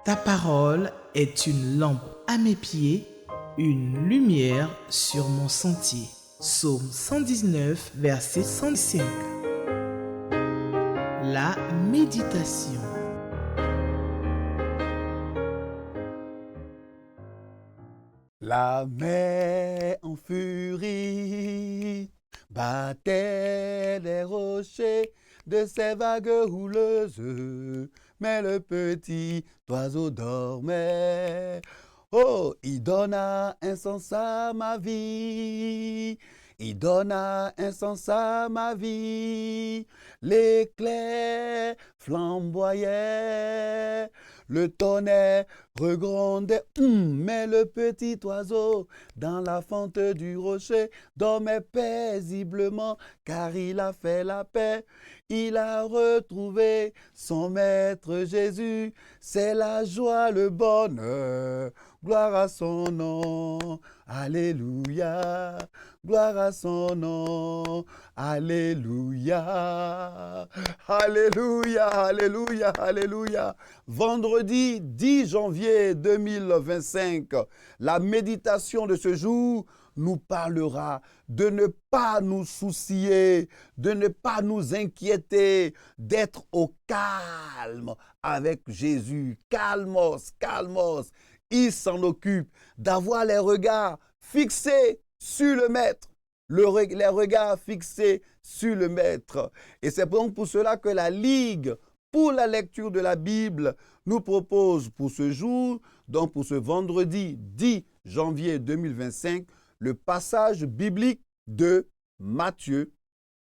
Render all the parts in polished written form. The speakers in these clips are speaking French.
Ta parole est une lampe à mes pieds, une lumière sur mon sentier. Psaume 119, verset 105. La méditation. La mer en furie battait les rochers de ces vagues houleuses, mais le petit oiseau dormait. Oh, il donna un sens à ma vie, il donna un sens à ma vie. L'éclair flamboyait, le tonnerre regrondait, mais le petit oiseau, dans la fente du rocher, dormait paisiblement, car il a fait la paix. Il a retrouvé son maître Jésus, c'est la joie, le bonheur. Gloire à son nom, alléluia, gloire à son nom, alléluia, alléluia, alléluia, alléluia. Vendredi 10 janvier 2025, la méditation de ce jour nous parlera de ne pas nous soucier, de ne pas nous inquiéter, d'être au calme avec Jésus. Calmos, calmos. Il s'en occupe, d'avoir les regards fixés sur le Maître. Les regards fixés sur le Maître. Et c'est donc pour cela que la Ligue pour la lecture de la Bible nous propose pour ce jour, donc pour ce vendredi 10 janvier 2025, le passage biblique de Matthieu,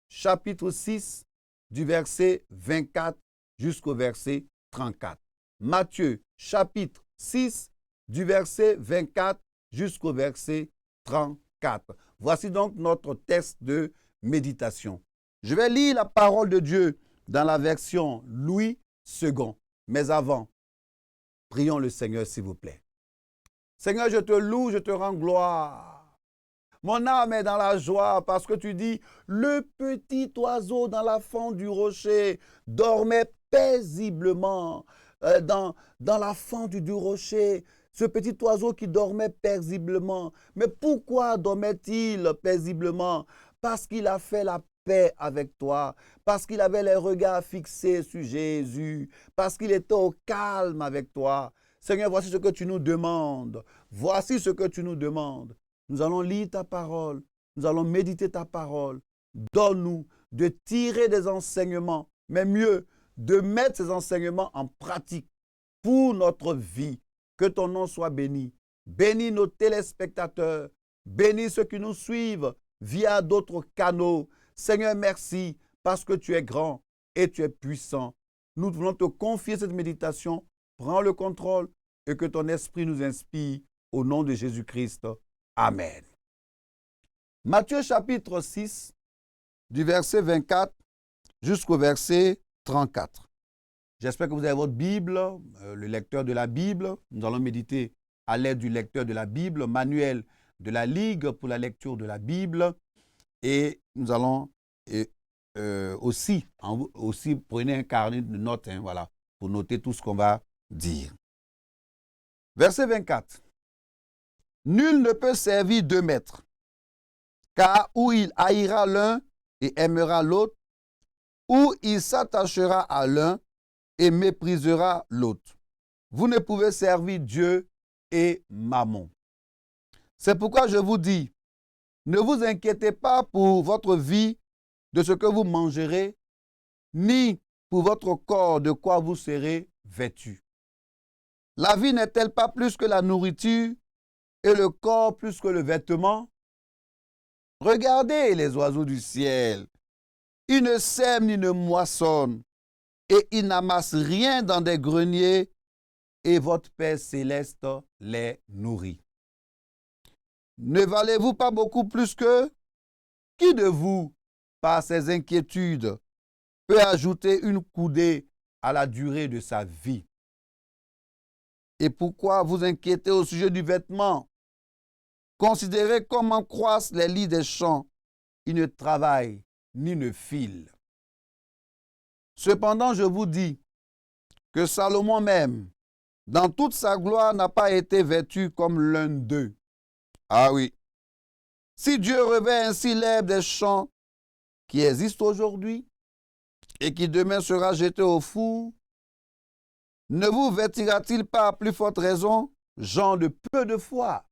chapitre 6, du verset 24 jusqu'au verset 34. Matthieu, chapitre 6, du verset 24 jusqu'au verset 34. Voici donc notre texte de méditation. Je vais lire la parole de Dieu dans la version Louis II. Mais avant, prions le Seigneur, s'il vous plaît. Seigneur, je te loue, je te rends gloire. Mon âme est dans la joie parce que tu dis, le petit oiseau dans la fente du rocher dormait paisiblement dans la fente du rocher. Ce petit oiseau qui dormait paisiblement. Mais pourquoi dormait-il paisiblement? Parce qu'il a fait la paix avec toi, parce qu'il avait les regards fixés sur Jésus, parce qu'il était au calme avec toi. Seigneur, voici ce que tu nous demandes. Voici ce que tu nous demandes. Nous allons lire ta parole, nous allons méditer ta parole. Donne-nous de tirer des enseignements, mais mieux, de mettre ces enseignements en pratique pour notre vie. Que ton nom soit béni. Bénis nos téléspectateurs. Bénis ceux qui nous suivent via d'autres canaux. Seigneur, merci parce que tu es grand et tu es puissant. Nous voulons te confier cette méditation. Prends le contrôle et que ton esprit nous inspire au nom de Jésus-Christ. Amen. Matthieu chapitre 6, du verset 24 jusqu'au verset 34. J'espère que vous avez votre Bible, le lecteur de la Bible. Nous allons méditer à l'aide du lecteur de la Bible, manuel de la Ligue pour la lecture de la Bible. Et nous allons aussi prenez un carnet de notes, voilà, pour noter tout ce qu'on va dire. Verset 24. Nul ne peut servir deux maîtres, car ou il haïra l'un et aimera l'autre, ou il s'attachera à l'un et méprisera l'autre. Vous ne pouvez servir Dieu et Mammon. C'est pourquoi je vous dis, ne vous inquiétez pas pour votre vie de ce que vous mangerez, ni pour votre corps de quoi vous serez vêtu. La vie n'est-elle pas plus que la nourriture et le corps plus que le vêtement? Regardez les oiseaux du ciel. Ils ne sèment ni ne moissonnent, et ils n'amassent rien dans des greniers, et votre Père céleste les nourrit. Ne valez-vous pas beaucoup plus qu'eux? Qui de vous, par ses inquiétudes, peut ajouter une coudée à la durée de sa vie? Et pourquoi vous inquiétez au sujet du vêtement? Considérez comment croissent les lys des champs. Ils ne travaillent ni ne filent. Cependant, je vous dis que Salomon même, dans toute sa gloire, n'a pas été vêtu comme l'un d'eux. Ah oui. Si Dieu revêt ainsi l'herbe des champs qui existe aujourd'hui et qui demain sera jeté au four, ne vous vêtira-t-il pas à plus forte raison, gens de peu de foi?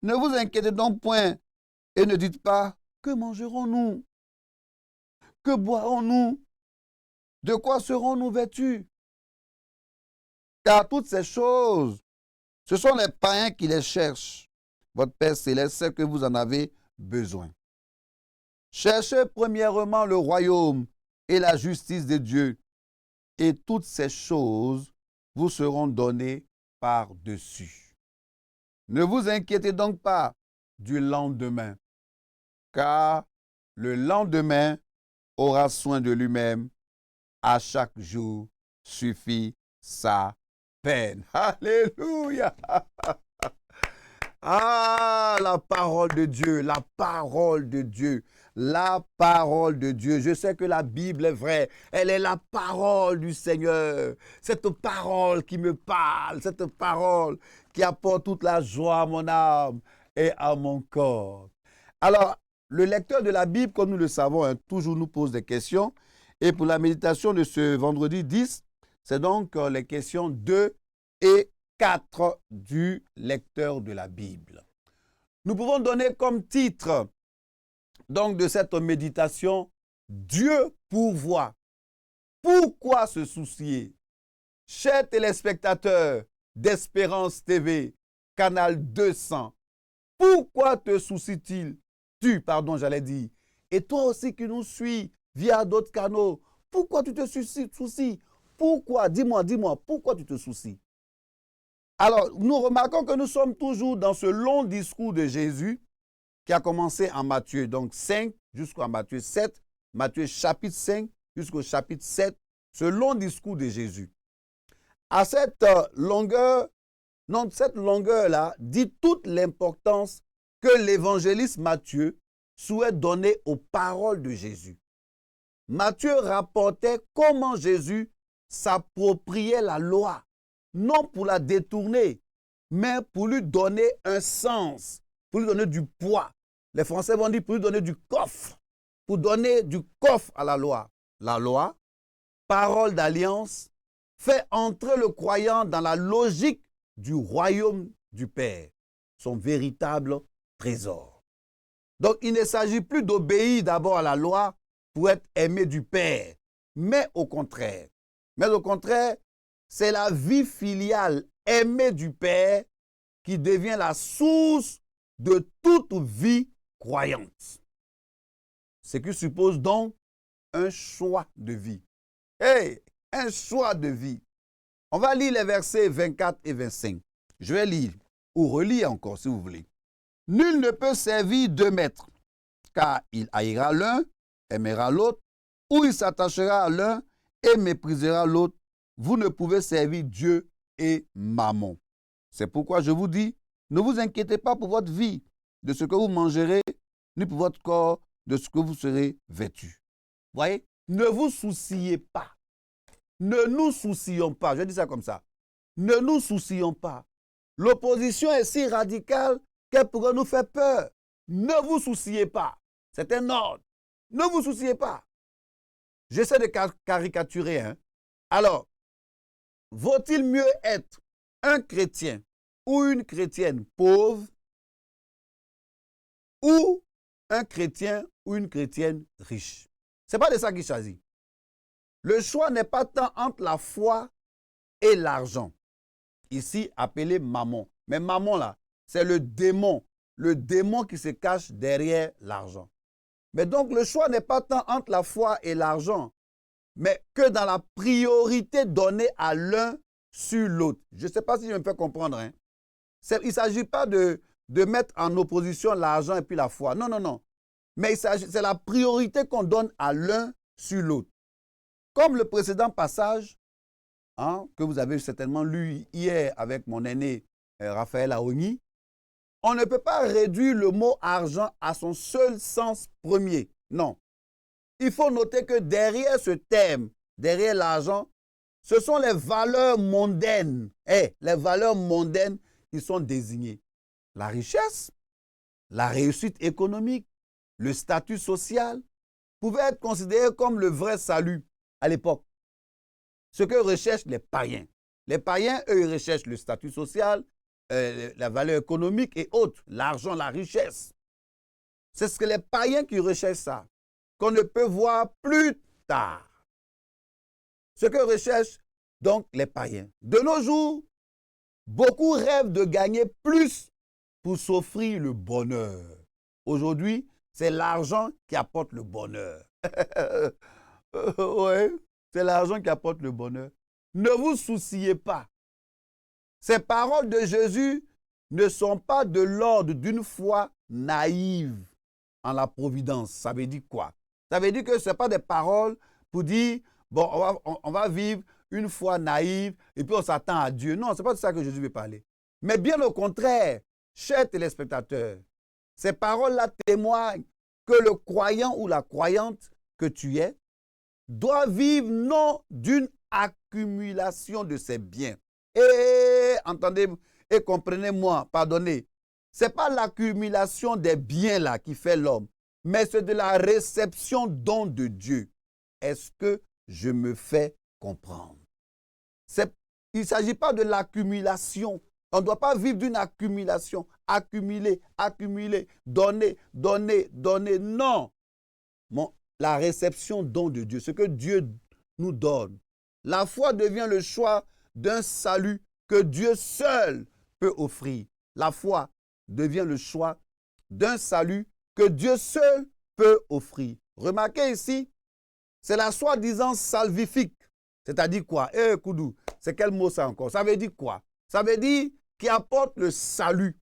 Ne vous inquiétez donc point et ne dites pas, que mangerons-nous? Que boirons-nous? De quoi serons-nous vêtus? Car toutes ces choses, ce sont les païens qui les cherchent. Votre Père céleste sait que vous en avez besoin. Cherchez premièrement le royaume et la justice de Dieu, et toutes ces choses vous seront données par-dessus. Ne vous inquiétez donc pas du lendemain, car le lendemain aura soin de lui-même. À chaque jour suffit sa peine. Alléluia! Ah, la parole de Dieu, la parole de Dieu, la parole de Dieu. Je sais que la Bible est vraie. Elle est la parole du Seigneur. Cette parole qui me parle, cette parole qui apporte toute la joie à mon âme et à mon corps. Alors, le lecteur de la Bible, comme nous le savons, toujours nous pose des questions. Et pour la méditation de ce vendredi 10, c'est donc les questions 2 et 4 du lecteur de la Bible. Nous pouvons donner comme titre donc de cette méditation « Dieu pourvoit ». Pourquoi se soucier? Chers téléspectateurs d'Espérance TV, canal 200, pourquoi te soucies-t-il? Et toi aussi qui nous suis via d'autres canaux, pourquoi tu te soucies? Pourquoi? Dis-moi, pourquoi tu te soucies? Alors, nous remarquons que nous sommes toujours dans ce long discours de Jésus qui a commencé en Matthieu, donc 5 jusqu'à Matthieu 7, Matthieu chapitre 5 jusqu'au chapitre 7, ce long discours de Jésus. À cette longueur-là dit toute l'importance que l'évangéliste Matthieu souhaite donner aux paroles de Jésus. Matthieu rapportait comment Jésus s'appropriait la loi, non pour la détourner, mais pour lui donner un sens, pour lui donner du poids. Les Français vont dire pour lui donner du coffre, pour donner du coffre à la loi. La loi, parole d'alliance, fait entrer le croyant dans la logique du royaume du Père, son véritable trésor. Donc, il ne s'agit plus d'obéir d'abord à la loi pour être aimé du Père, mais au contraire, c'est la vie filiale aimée du Père qui devient la source de toute vie croyante. Ce qui suppose donc un choix de vie. Un choix de vie. On va lire les versets 24 et 25. Je vais lire ou relire encore si vous voulez. Nul ne peut servir deux maîtres, car il haïra l'un, aimera l'autre, ou il s'attachera à l'un et méprisera l'autre. Vous ne pouvez servir Dieu et Mammon. C'est pourquoi je vous dis, ne vous inquiétez pas pour votre vie, de ce que vous mangerez, ni pour votre corps, de ce que vous serez vêtus. Voyez, ne vous souciez pas. Ne nous soucions pas. Je dis ça comme ça. Ne nous soucions pas. L'opposition est si radicale qu'elle pourrait nous faire peur. Ne vous souciez pas. C'est un ordre. Ne vous souciez pas. J'essaie de caricaturer. Alors, vaut-il mieux être un chrétien ou une chrétienne pauvre ou un chrétien ou une chrétienne riche? Ce n'est pas de ça qu'il s'agit. Le choix n'est pas tant entre la foi et l'argent. Ici, appelé Mammon. Mais Mammon, là, c'est le démon qui se cache derrière l'argent. Mais donc, le choix n'est pas tant entre la foi et l'argent, mais que dans la priorité donnée à l'un sur l'autre. Je ne sais pas si je me fais comprendre. Il ne s'agit pas de mettre en opposition l'argent et puis la foi. Non, non, non. Mais c'est la priorité qu'on donne à l'un sur l'autre. Comme le précédent passage que vous avez certainement lu hier avec mon aîné Raphaël Aoni, on ne peut pas réduire le mot argent à son seul sens premier. Non. Il faut noter que derrière ce terme, derrière l'argent, Ce sont les valeurs mondaines, les valeurs mondaines qui sont désignées. La richesse, la réussite économique, le statut social pouvaient être considérés comme le vrai salut à l'époque. Ce que recherchent les païens. Les païens, eux, ils recherchent le statut social, la valeur économique et autres, l'argent, la richesse. C'est ce que les païens qui recherchent ça, qu'on ne peut voir plus tard. Ce que recherchent donc les païens. De nos jours, beaucoup rêvent de gagner plus pour s'offrir le bonheur. Aujourd'hui, c'est l'argent qui apporte le bonheur. Oui, c'est l'argent qui apporte le bonheur. Ne vous souciez pas. Ces paroles de Jésus ne sont pas de l'ordre d'une foi naïve en la providence. Ça veut dire quoi? Ça veut dire que ce n'est pas des paroles pour dire, bon, on va vivre une foi naïve et puis on s'attend à Dieu. Non, ce n'est pas de ça que Jésus veut parler. Mais bien au contraire, chers téléspectateurs, ces paroles-là témoignent que le croyant ou la croyante que tu es doit vivre non d'une accumulation de ses biens. Et entendez, et comprenez-moi, pardonnez, ce n'est pas l'accumulation des biens là qui fait l'homme, mais c'est de la réception don de Dieu. Est-ce que je me fais comprendre? Il ne s'agit pas de l'accumulation. On ne doit pas vivre d'une accumulation. Accumuler, accumuler, donner, donner, donner. Non. La réception don de Dieu, ce que Dieu nous donne. La foi devient le choix d'un salut que Dieu seul peut offrir. La foi devient le choix d'un salut que Dieu seul peut offrir. Remarquez ici, c'est la soi-disant salvifique. C'est-à-dire quoi? Koudou, c'est quel mot ça encore? Ça veut dire quoi? Ça veut dire qui apporte le salut,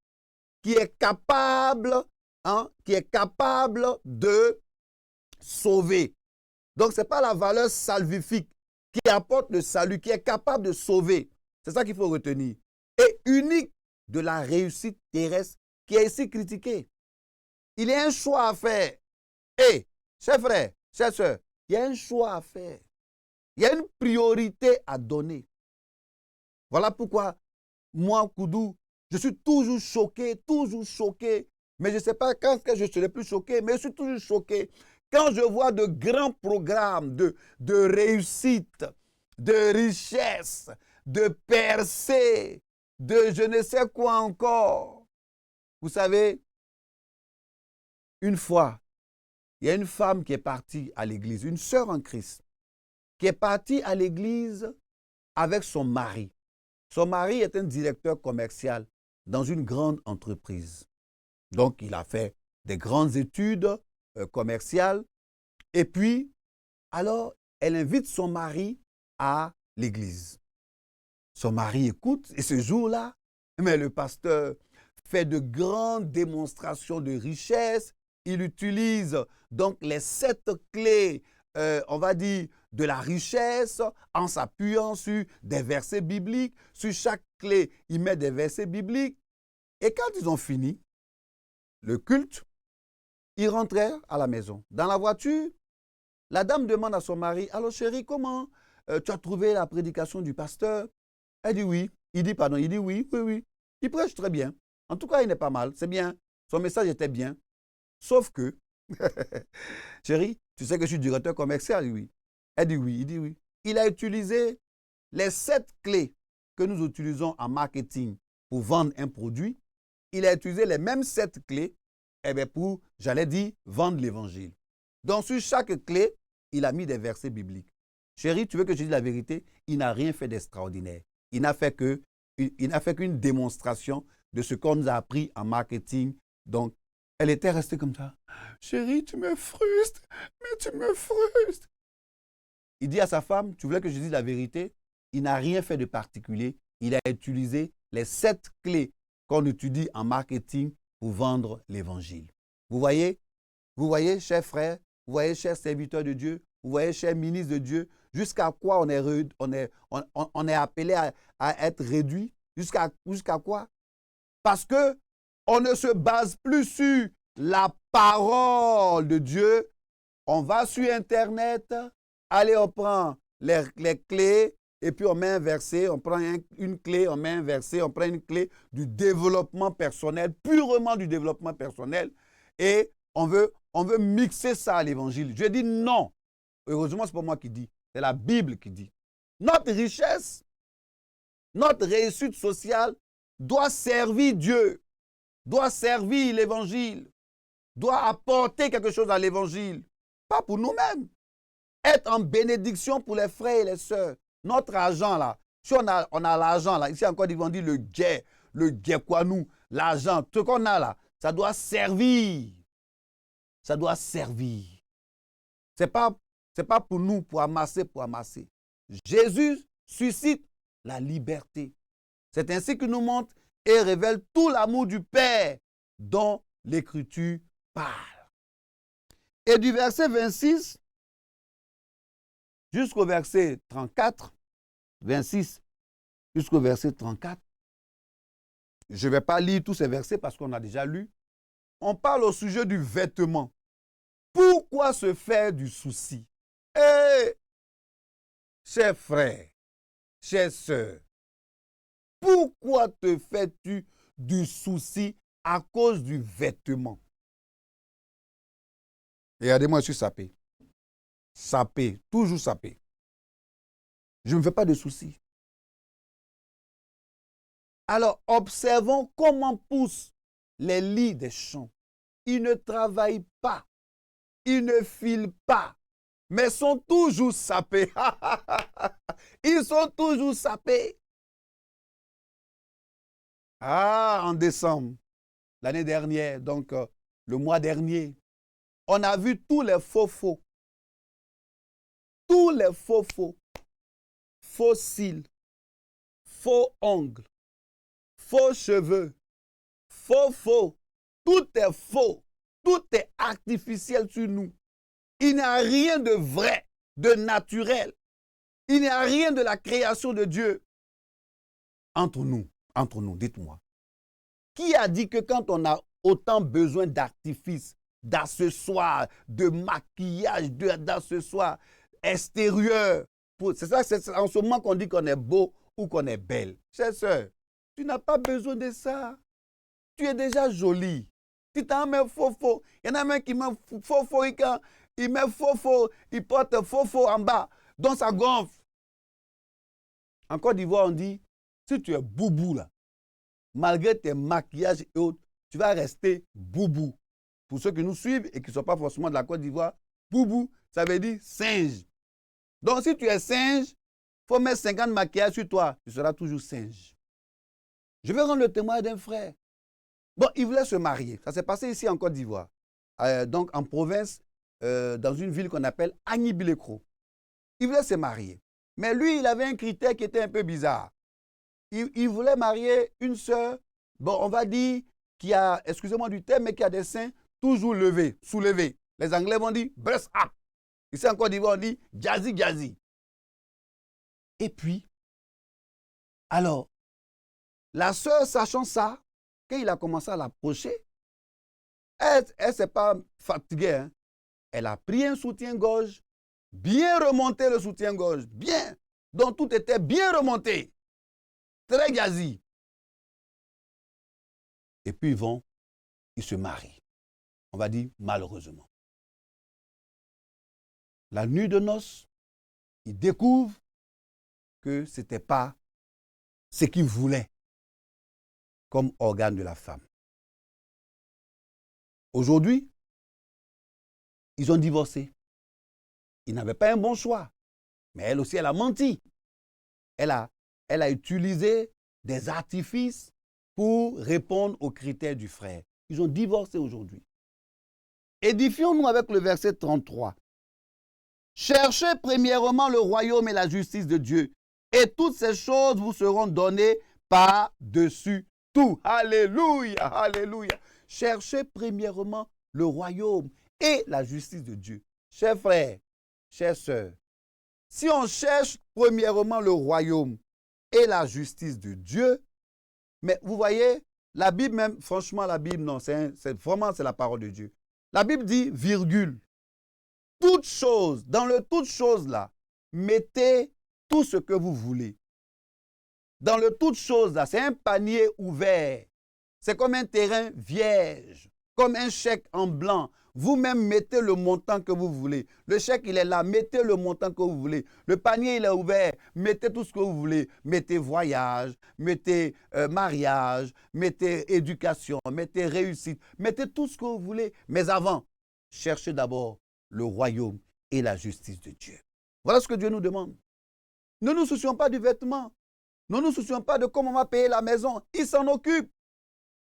qui est capable de sauver. Donc, ce n'est pas la valeur salvifique qui apporte le salut, qui est capable de sauver. C'est ça qu'il faut retenir. Et unique de la réussite terrestre qui est ici critiquée. Il y a un choix à faire. Chers frères, chers sœurs, il y a un choix à faire. Il y a une priorité à donner. Voilà pourquoi, moi, Koudou, je suis toujours choqué. Mais je ne sais pas quand je serai plus choqué, mais je suis toujours choqué. Quand je vois de grands programmes de réussite, de richesse, de percée, de je ne sais quoi encore. Vous savez, une fois, il y a une femme qui est partie à l'église, une sœur en Christ, qui est partie à l'église avec son mari. Son mari est un directeur commercial dans une grande entreprise. Donc, il a fait des grandes études commerciales. Et puis, alors, elle invite son mari à l'église. Son mari écoute et ce jour-là, mais le pasteur fait de grandes démonstrations de richesse. Il utilise donc les 7 clés, on va dire, de la richesse en s'appuyant sur des versets bibliques. Sur chaque clé, il met des versets bibliques. Et quand ils ont fini le culte, ils rentrèrent à la maison. Dans la voiture, la dame demande à son mari, « Alors chérie, comment tu as trouvé la prédication du pasteur ?» Elle dit oui. Il dit oui. Il prêche très bien. En tout cas, il n'est pas mal. C'est bien. Son message était bien. Sauf que, chérie, tu sais que je suis directeur commercial, oui. Elle dit oui. Il dit oui. Il a utilisé les 7 clés que nous utilisons en marketing pour vendre un produit. Il a utilisé les mêmes 7 clés pour, j'allais dire, vendre l'évangile. Donc, sur chaque clé, il a mis des versets bibliques. Chérie, tu veux que je dise la vérité? Il n'a rien fait d'extraordinaire. Il n'a fait qu'une démonstration de ce qu'on nous a appris en marketing. Donc, elle était restée comme ça. Chérie, tu me frustres, mais tu me frustres. Il dit à sa femme, tu voulais que je dise la vérité? Il n'a rien fait de particulier. Il a utilisé les 7 clés qu'on étudie en marketing pour vendre l'évangile. Vous voyez, chers frères, vous voyez, chers serviteurs de Dieu, vous voyez, chers ministres de Dieu, jusqu'à quoi on est appelé à être réduit? Jusqu'à quoi? Parce qu'on ne se base plus sur la parole de Dieu. On va sur Internet, allez, on prend les clés, et puis on met un verset, on prend une clé, on met un verset, on prend une clé du développement personnel, purement du développement personnel, et on veut mixer ça à l'évangile. Je dis non. Heureusement, ce n'est pas moi qui dis, c'est la Bible qui dit. Notre richesse, notre réussite sociale doit servir Dieu, doit servir l'évangile, doit apporter quelque chose à l'évangile, pas pour nous-mêmes. Être en bénédiction pour les frères et les sœurs. Notre argent là, si on a l'argent là, ici encore ils vont dire le guet quoi nous, l'argent, ce qu'on a là, ça doit servir. Ça doit servir. C'est pas pour nous, pour amasser. Jésus suscite la liberté. C'est ainsi qu'il nous montre et révèle tout l'amour du Père dont l'Écriture parle. Et du verset 26 jusqu'au verset 34, 26 jusqu'au verset 34, je ne vais pas lire tous ces versets parce qu'on a déjà lu. On parle au sujet du vêtement. Pourquoi se faire du souci? Chers frères, chères sœurs, pourquoi te fais-tu du souci à cause du vêtement? Regardez-moi, je suis sapé. Sapé, toujours sapé. Je ne me fais pas de soucis. Alors, observons comment poussent les lys des champs. Ils ne travaillent pas, ils ne filent pas, mais sont toujours sapés. Ils sont toujours sapés. Ah, en décembre, l'année dernière, donc le mois dernier, on a vu tous les faux. Tous les faux, faux cils, faux ongles, faux cheveux, faux, tout est faux, tout est artificiel sur nous. Il n'y a rien de vrai, de naturel. Il n'y a rien de la création de Dieu. Entre nous, dites-moi. Qui a dit que quand on a autant besoin d'artifices, d'accessoires, de maquillage, d'accessoires extérieurs, c'est ça, c'est en ce moment qu'on dit qu'on est beau ou qu'on est belle. Chère sœur, tu n'as pas besoin de ça. Tu es déjà jolie. Si tu as un faux, il y en a même qui met faux, il met faux, il porte faux en bas, donc ça gonfle. En Côte d'Ivoire, on dit, si tu es boubou là, malgré tes maquillages et autres, tu vas rester boubou. Pour ceux qui nous suivent et qui ne sont pas forcément de la Côte d'Ivoire, boubou, ça veut dire singe. Donc si tu es singe, il faut mettre 50 maquillages sur toi, tu seras toujours singe. Je vais rendre le témoin d'un frère. Bon, il voulait se marier. Ça s'est passé ici en Côte d'Ivoire. Donc en province, dans une ville qu'on appelle Agny-Bilekro. Il voulait se marier. Mais lui, il avait un critère qui était un peu bizarre. Il voulait marier une sœur, bon, on va dire, qui a, excusez-moi du terme, mais qui a des seins toujours levés, soulevés. Les Anglais vont dire breast up. Ici en Côte d'Ivoire, on dit jazzy. Et puis, alors, la sœur, sachant ça, quand il a commencé à l'approcher, elle ne s'est pas fatiguée. Hein. Elle a pris un soutien-gorge, bien remonté le soutien-gorge, bien. Donc tout était bien remonté. Très jazzy. Et puis ils se marient. On va dire malheureusement. La nuit de noces, ils découvrent que ce n'était pas ce qu'ils voulaient comme organe de la femme. Aujourd'hui, ils ont divorcé. Ils n'avaient pas un bon choix. Mais elle aussi, elle a menti. Elle a utilisé des artifices pour répondre aux critères du frère. Ils ont divorcé aujourd'hui. Édifions-nous avec le verset 33. Cherchez premièrement le royaume et la justice de Dieu, et toutes ces choses vous seront données par-dessus tout. Alléluia, alléluia. Cherchez premièrement le royaume et la justice de Dieu. Chers frères, chères sœurs, si on cherche premièrement le royaume et la justice de Dieu, mais vous voyez, la Bible même, franchement, la Bible, non, c'est la parole de Dieu. La Bible dit, virgule, toute chose, dans le toute chose là, mettez tout ce que vous voulez. Dans le toutes choses, là, c'est un panier ouvert. C'est comme un terrain vierge, comme un chèque en blanc. Vous-même mettez le montant que vous voulez. Le chèque, il est là. Mettez le montant que vous voulez. Le panier, il est ouvert. Mettez tout ce que vous voulez. Mettez voyage, mettez mariage, mettez éducation, mettez réussite. Mettez tout ce que vous voulez. Mais avant, cherchez d'abord le royaume et la justice de Dieu. Voilà ce que Dieu nous demande. Ne nous soucions pas du vêtement. Ne nous soucions pas de comment on va payer la maison. Il s'en occupe.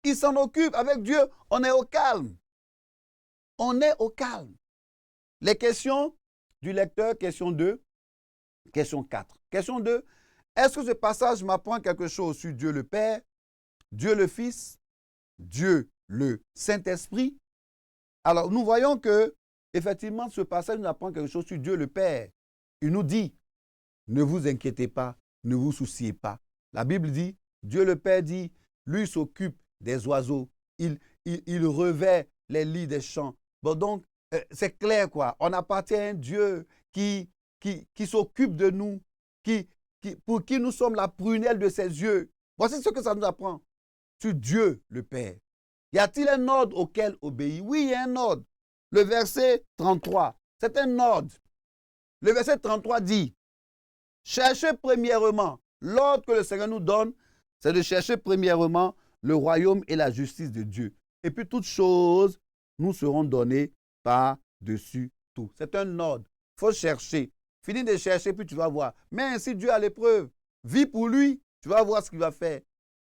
Il s'en occupe. Avec Dieu, on est au calme. On est au calme. Les questions du lecteur, question 2, question 4. Question 2, est-ce que ce passage m'apprend quelque chose sur Dieu le Père, Dieu le Fils, Dieu le Saint-Esprit? Alors, nous voyons que, effectivement, ce passage nous apprend quelque chose sur Dieu le Père. Il nous dit, ne vous inquiétez pas, ne vous souciez pas. La Bible dit, Dieu le Père dit, lui s'occupe des oiseaux, il revêt les lits des champs. Bon, donc, c'est clair, quoi. On appartient à un Dieu qui s'occupe de nous, pour qui nous sommes la prunelle de ses yeux. Voici ce que ça nous apprend sur Dieu, le Père. Y a-t-il un ordre auquel obéir? Oui, il y a un ordre. Le verset 33, c'est un ordre. Le verset 33 dit, cherchez premièrement, l'ordre que le Seigneur nous donne, c'est de chercher premièrement le royaume et la justice de Dieu. Et puis toutes choses nous seront données par-dessus tout. C'est un ordre. Il faut chercher. Finis de chercher, puis tu vas voir. Mais ainsi Dieu a l'épreuve. Vis pour lui, tu vas voir ce qu'il va faire.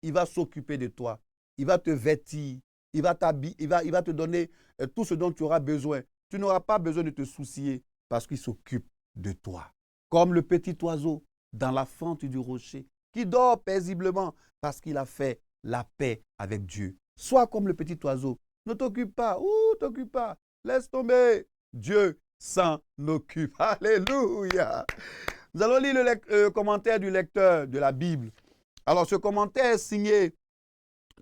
Il va s'occuper de toi. Il va te vêtir. Il va t'habiller. Il va te donner tout ce dont tu auras besoin. Tu n'auras pas besoin de te soucier parce qu'il s'occupe de toi. Comme le petit oiseau dans la fente du rocher qui dort paisiblement parce qu'il a fait la paix avec Dieu. Sois comme le petit oiseau. Ne t'occupe pas. T'occupe pas. Laisse tomber. Dieu s'en occupe. Alléluia. Nous allons lire le commentaire du lecteur de la Bible. Alors, ce commentaire est signé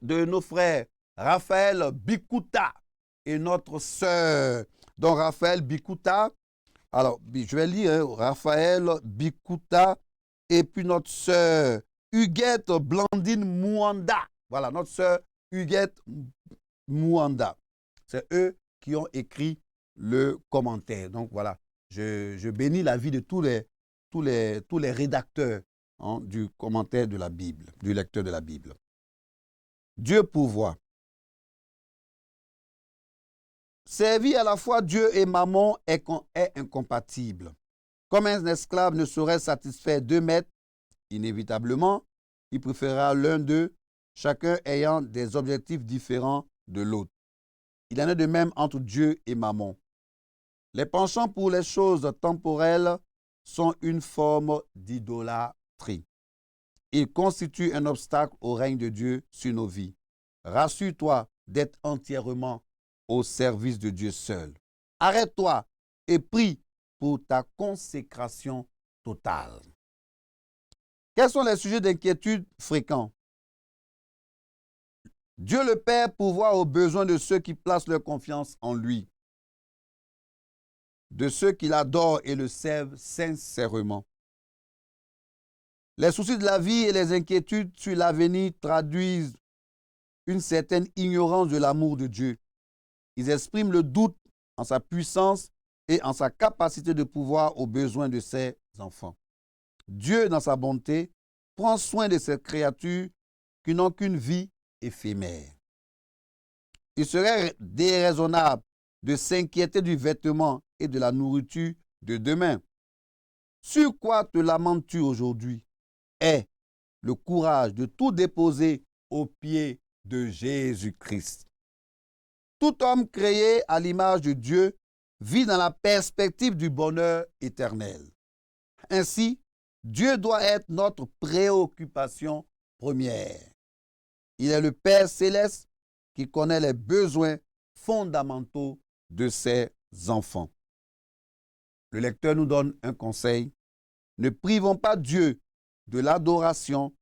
de nos frères Raphaël Bikuta et notre sœur. Donc, Raphaël Bikuta. Alors, je vais lire Raphaël Bikuta et puis notre sœur Huguette Blandine Mouanda. Voilà, notre sœur Huguette Mouanda. C'est eux qui ont écrit le commentaire. Donc voilà, je bénis la vie de tous les rédacteurs du commentaire de la Bible, du lecteur de la Bible. Dieu pourvoit. Servir à la fois Dieu et Mammon est incompatible. Comme un esclave ne saurait satisfaire deux maîtres, inévitablement, il préférera l'un d'eux, chacun ayant des objectifs différents de l'autre. Il en est de même entre Dieu et Mammon. Les penchants pour les choses temporelles sont une forme d'idolâtrie. Ils constituent un obstacle au règne de Dieu sur nos vies. Rassure-toi d'être entièrement au service de Dieu seul. Arrête-toi et prie pour ta consécration totale. Quels sont les sujets d'inquiétude fréquents? Dieu le Père pourvoit aux besoins de ceux qui placent leur confiance en lui, de ceux qui l'adorent et le servent sincèrement. Les soucis de la vie et les inquiétudes sur l'avenir traduisent une certaine ignorance de l'amour de Dieu. Ils expriment le doute en sa puissance et en sa capacité de pouvoir aux besoins de ses enfants. Dieu, dans sa bonté, prend soin de ces créatures qui n'ont qu'une vie éphémère. Il serait déraisonnable de s'inquiéter du vêtement et de la nourriture de demain. Sur quoi te lamentes-tu aujourd'hui? Aie le courage de tout déposer aux pieds de Jésus-Christ. Tout homme créé à l'image de Dieu vit dans la perspective du bonheur éternel. Ainsi, Dieu doit être notre préoccupation première. Il est le Père céleste qui connaît les besoins fondamentaux de ses enfants. Le lecteur nous donne un conseil. Ne privons pas Dieu de l'adoration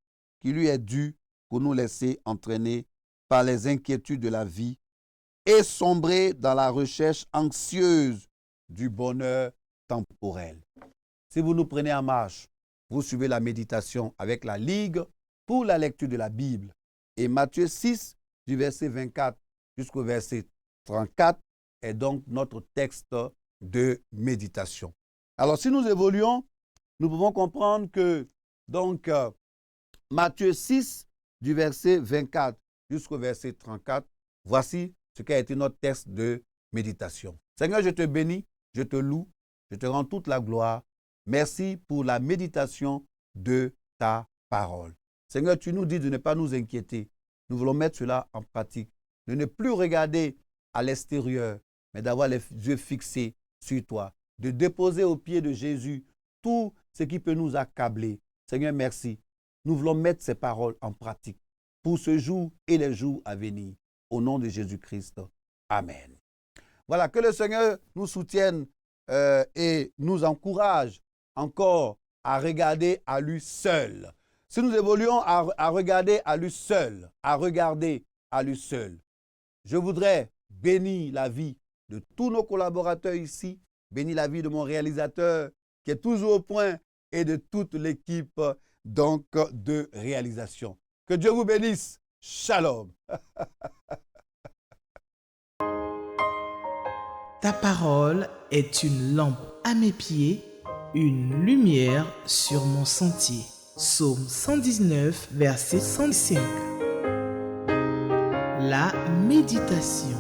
qui lui est due pour nous laisser entraîner par les inquiétudes de la vie et sombrer dans la recherche anxieuse du bonheur temporel. Si vous nous prenez en marche, vous suivez la méditation avec la Ligue pour la lecture de la Bible. Et Matthieu 6, du verset 24 jusqu'au verset 34, est donc notre texte de méditation. Alors, si nous évoluons, nous pouvons comprendre que, donc, Matthieu 6, du verset 24 jusqu'au verset 34, voici ce qui a été notre texte de méditation. Seigneur, je te bénis, je te loue, je te rends toute la gloire. Merci pour la méditation de ta parole. Seigneur, tu nous dis de ne pas nous inquiéter. Nous voulons mettre cela en pratique. De ne plus regarder à l'extérieur, mais d'avoir les yeux fixés sur toi. De déposer aux pieds de Jésus tout ce qui peut nous accabler. Seigneur, merci. Nous voulons mettre ces paroles en pratique pour ce jour et les jours à venir. Au nom de Jésus-Christ. Amen. Voilà, que le Seigneur nous soutienne et nous encourage encore à regarder à lui seul. Si nous évoluons à regarder à lui seul, je voudrais bénir la vie de tous nos collaborateurs ici, bénir la vie de mon réalisateur qui est toujours au point et de toute l'équipe donc de réalisation. Que Dieu vous bénisse. Shalom. Ta parole est une lampe à mes pieds, une lumière sur mon sentier. Psaume 119, verset 105. La méditation.